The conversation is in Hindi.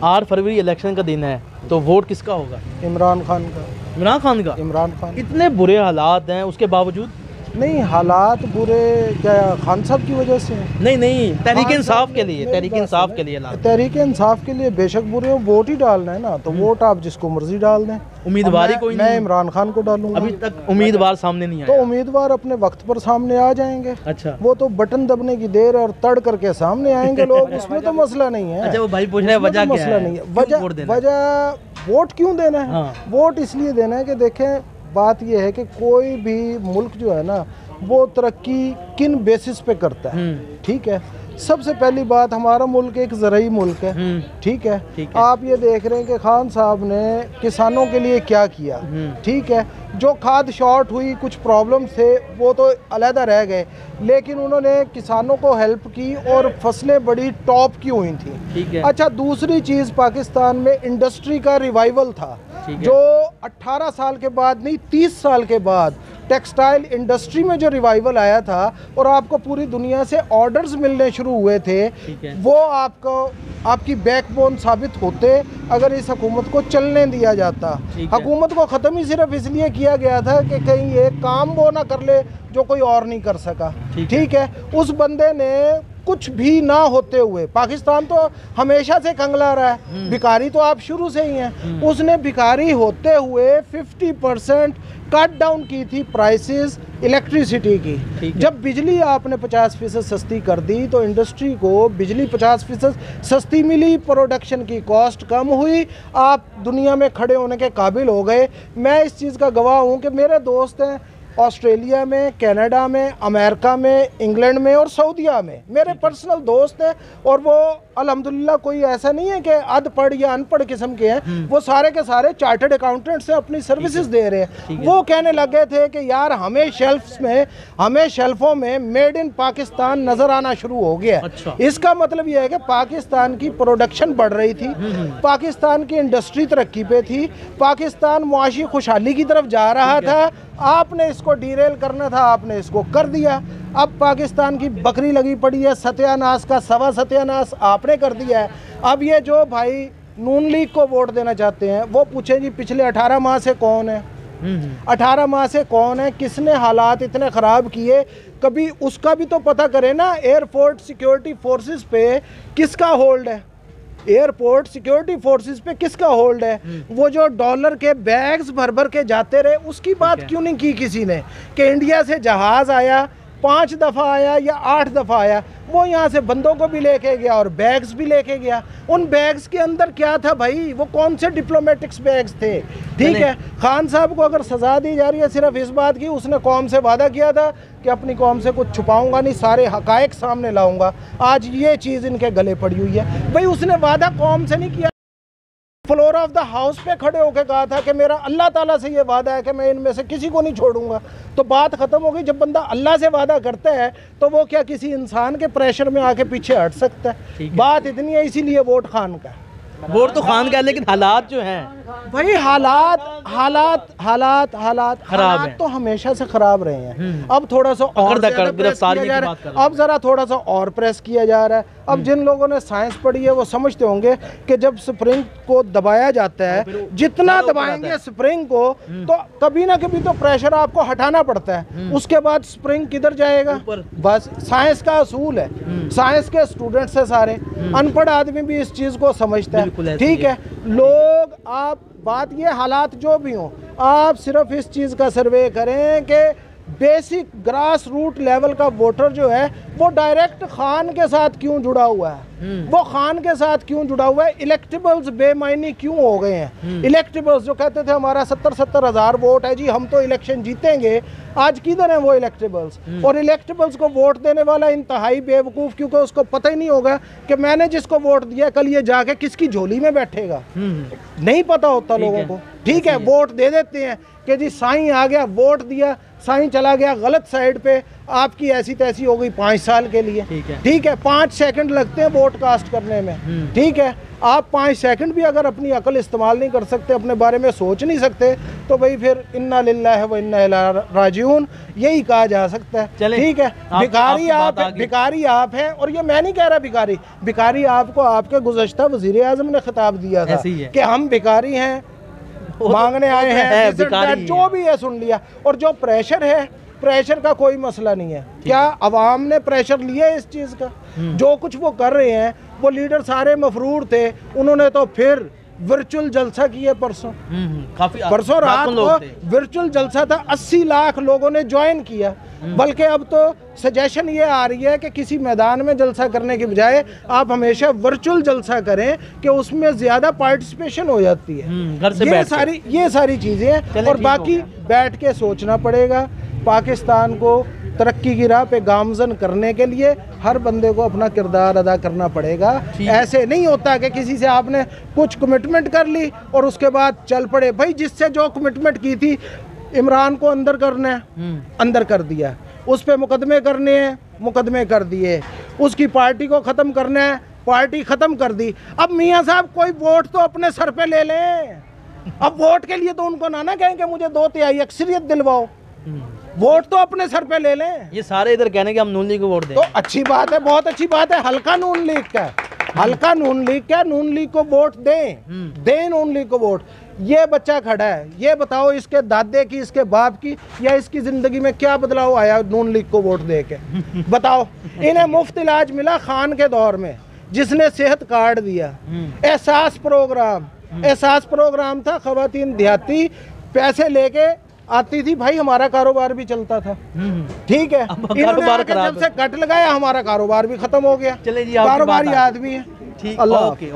8 फरवरी इलेक्शन का दिन है, तो वोट किसका होगा? इमरान खान का। इमरान खान का? इमरान खान। इतने बुरे हालात हैं उसके बावजूद? नहीं, हालात बुरे क्या खान साहब की वजह से? नहीं, तहरीक इंसाफ के लिए, तहरीक इंसाफ के लिए। तहरीक इंसाफ के लिए बेशक बुरे हो, वोट ही डालना है ना, तो वोट आप जिसको मर्जी डाल दें। उम्मीदवार ही कोई नहीं? मैं इमरान खान को डालूंगा। अभी तक उम्मीदवार सामने नहीं आया? तो उम्मीदवार अपने वक्त पर सामने आ जाएंगे। अच्छा, वो तो बटन दबने की देर और तड़ करके सामने आएंगे लोग, उसमें तो मसला नहीं है। अच्छा, वो भाई पूछ रहे हैं वजह क्या है? नहीं है वजह वोट क्यों देना है? हाँ। वोट इसलिए देना है कि देखें, बात यह है कि कोई भी मुल्क जो है ना, वो तरक्की किन बेसिस पे करता है। ठीक है, सबसे पहली बात, हमारा मुल्क एक ज़राई मुल्क है। ठीक है, आप ये देख रहे हैं कि खान साहब ने किसानों के लिए क्या किया। ठीक है, जो खाद शॉर्ट हुई, कुछ प्रॉब्लम थे, वो तो अलहदा रह गए, लेकिन उन्होंने किसानों को हेल्प की और फसलें बड़ी टॉप की हुई थी। ठीक है। अच्छा, दूसरी चीज़, पाकिस्तान में इंडस्ट्री का रिवाइवल था, जो 18 साल के बाद नहीं, 30 साल के बाद टेक्सटाइल इंडस्ट्री में जो रिवाइवल आया था और आपको पूरी दुनिया से ऑर्डर्स मिलने शुरू हुए थे, वो आपकी बैकबोन साबित होते अगर इस हुकूमत को चलने दिया जाता। हुकूमत को ख़त्म ही सिर्फ इसलिए किया गया था कि कहीं ये काम वो ना कर ले जो कोई और नहीं कर सका। ठीक है, उस बंदे ने कुछ भी ना होते हुए, पाकिस्तान तो हमेशा से कंगला रहा है, भिखारी तो आप शुरू से ही हैं, उसने भिखारी होते हुए 50% कट डाउन की थी प्राइसेस इलेक्ट्रिसिटी की। जब बिजली आपने 50% सस्ती कर दी तो इंडस्ट्री को बिजली 50% सस्ती मिली, प्रोडक्शन की कॉस्ट कम हुई, आप दुनिया में खड़े होने के काबिल हो गए। मैं इस चीज़ का गवाह हूँ कि मेरे दोस्त हैं ऑस्ट्रेलिया में, कनाडा में, अमेरिका में, इंग्लैंड में और सऊदीया में, मेरे पर्सनल दोस्त हैं, और वो अल्हम्दुलिल्लाह कोई ऐसा नहीं है कि अनपढ़ या अनपढ़ किस्म के हैं, वो सारे के सारे चार्टर्ड अकाउंटेंट से अपनी सर्विसेज दे रहे हैं। वो कहने लगे थे कि यार हमें शेल्फों में मेड इन पाकिस्तान नज़र आना शुरू हो गया। अच्छा। इसका मतलब यह है कि पाकिस्तान की प्रोडक्शन बढ़ रही थी, पाकिस्तान की इंडस्ट्री तरक्की पे थी, पाकिस्तान मुआशी खुशहाली की तरफ जा रहा था। आपने इसको डीरेल करना था, आपने इसको कर दिया। अब पाकिस्तान की बकरी लगी पड़ी है, सत्यानाश का सवा सत्यानाश आपने कर दिया है। अब ये जो भाई नून लीग को वोट देना चाहते हैं, वो पूछे जी पिछले 18 माह से कौन है? 18 माह से कौन है? किसने हालात इतने ख़राब किए? कभी उसका भी तो पता करें ना। एयरपोर्ट सिक्योरिटी फोर्सेस पे किसका होल्ड है? एयरपोर्ट सिक्योरिटी फोर्सेस पे किसका होल्ड है? वो जो डॉलर के बैग्स भर भर के जाते रहे, उसकी बात क्यों नहीं की किसी ने? कि इंडिया से जहाज़ आया, 5 दफ़ा आया या 8 दफ़ा आया, वो यहाँ से बंदों को भी लेके गया और बैग्स भी लेके गया। उन बैग्स के अंदर क्या था भाई? वो कौन से डिप्लोमेटिक्स बैग्स थे? ठीक है, खान साहब को अगर सज़ा दी जा रही है सिर्फ इस बात की, उसने कौम से वादा किया था कि अपनी कौम से कुछ छुपाऊंगा नहीं, सारे हकायक सामने लाऊंगा। आज ये चीज़ इनके गले पड़ी हुई है। भाई उसने वादा कौम से नहीं किया, फ्लोर ऑफ द हाउस पे खड़े होकर कहा था कि मेरा अल्लाह ताला से ये वादा है कि मैं इनमें से किसी को नहीं छोड़ूंगा। तो बात ख़त्म हो गई। जब बंदा अल्लाह से वादा करता है तो वो क्या किसी इंसान के प्रेशर में आके पीछे हट सकता है? बात इतनी है, इसीलिए वोट खान का। वोट तो खान का है, लेकिन हालात जो हैं भाई हालात तो हमेशा से खराब रहे हैं। अब थोड़ा सा और गिरफ्तारी किया जा रहा है, अब जरा थोड़ा सा और प्रेस किया जा रहा है। अब जिन लोगों ने साइंस पढ़ी है वो समझते होंगे कि जब स्प्रिंग को दबाया जाता है, जितना दबाएंगे स्प्रिंग को, तो कभी ना कभी तो प्रेशर आपको हटाना पड़ता है। उसके बाद स्प्रिंग किधर जाएगा? बस साइंस का असूल है। साइंस के स्टूडेंट्स है सारे, अनपढ़ आदमी भी इस चीज़ को समझता है। ठीक है, लोग, आप बात ये हालात जो भी हों, आप सिर्फ इस चीज़ का सर्वे करें कि बेसिक ग्रास रूट लेवल का वोटर जो है वो डायरेक्ट खान के साथ क्यों जुड़ा हुआ है? वो खान के साथ क्यों जुड़ा हुआ है? इलेक्टेबल्स बेमायनी क्यों हो गए हैं? इलेक्टेबल्स जो कहते थे हमारा 70-70 हज़ार वोट है जी, हम तो इलेक्शन जीतेंगे, आज किधर हैं वो इलेक्टेबल्स? और इलेक्टेबल्स को वोट देने वाला इंतहाई बेवकूफ़, क्योंकि उसको पता ही नहीं होगा कि मैंने जिसको वोट दिया कल ये जाके किसकी झोली में बैठेगा। नहीं पता होता लोगों को। ठीक है, वोट दे देते हैं कि जी साईं आ गया, वोट दिया, साईं चला गया गलत साइड पे, आपकी ऐसी तैसी हो गई 5 साल के लिए। ठीक है, 5 सेकंड लगते हैं वोट कास्ट करने में। ठीक है, आप 5 सेकंड भी अगर अपनी अकल इस्तेमाल नहीं कर सकते, अपने बारे में सोच नहीं सकते, तो भाई फिर इन्ना लिल्लाहि व इन्ना इलैहि राजिऊन यही कहा जा सकता है। ठीक है, भिखारी आप हैं, और ये मैं नहीं कह रहा भिखारी आपको आपके गुज़श्ता वज़ीर आज़म ने खिताब दिया था कि हम भिखारी हैं, मांगने आए हैं, जो भी है सुन लिया। और जो प्रेशर है, प्रेशर का कोई मसला नहीं है। क्या अवाम ने प्रेशर लिया है इस चीज़ का? जो कुछ वो कर रहे हैं, वो लीडर सारे मफरूर थे, उन्होंने तो फिर वर्चुअल जलसा किया परसों रात को वर्चुअल जलसा था, 80 लाख लोगों ने ज्वाइन किया। बल्कि अब तो सजेशन ये आ रही है कि किसी मैदान में जलसा करने के बजाय आप हमेशा वर्चुअल जलसा करें कि उसमें ज़्यादा पार्टिसिपेशन हो जाती है। घर से ये सारी चीज़ें हैं, और बाकी बैठ के सोचना पड़ेगा। पाकिस्तान को तरक्की की राह पे गामजन करने के लिए हर बंदे को अपना किरदार अदा करना पड़ेगा। ऐसे नहीं होता कि किसी से आपने कुछ कमिटमेंट कर ली और उसके बाद चल पड़े। भाई जिससे जो कमिटमेंट की थी, इमरान को अंदर करना है, अंदर कर दिया, उस पे मुकदमे करने हैं, मुकदमे कर दिए, उसकी पार्टी को ख़त्म करना है, पार्टी ख़त्म कर दी। अब मियाँ साहब कोई वोट तो अपने सर पे ले लें। अब वोट के लिए तो उनको ना कहें कि मुझे 2/3 अक्सरियत दिलवाओ, वोट तो अपने सर पे ले लें। ये सारे इधर कहने कि हम नून लीग को वोट दें, तो अच्छी बात है, बहुत अच्छी बात है। हल्का नून लीग का, हल्का नून लीग क्या, नून लीग को वोट दें नून लीग को वोट। ये बच्चा खड़ा है, ये बताओ इसके दादे की, इसके बाप की या इसकी जिंदगी में क्या बदलाव आया नून लीग को वोट दे के? बताओ। इन्हें मुफ्त इलाज मिला खान के दौर में, जिसने सेहत कार्ड दिया। एहसास प्रोग्राम था, खवातीन देहाती पैसे लेके आती थी, भाई हमारा कारोबार भी चलता था। ठीक है, जब से कट लगाया हमारा कारोबार भी खत्म हो गया। चले जी, कारोबारी आदमी है। अल्लाह ओके।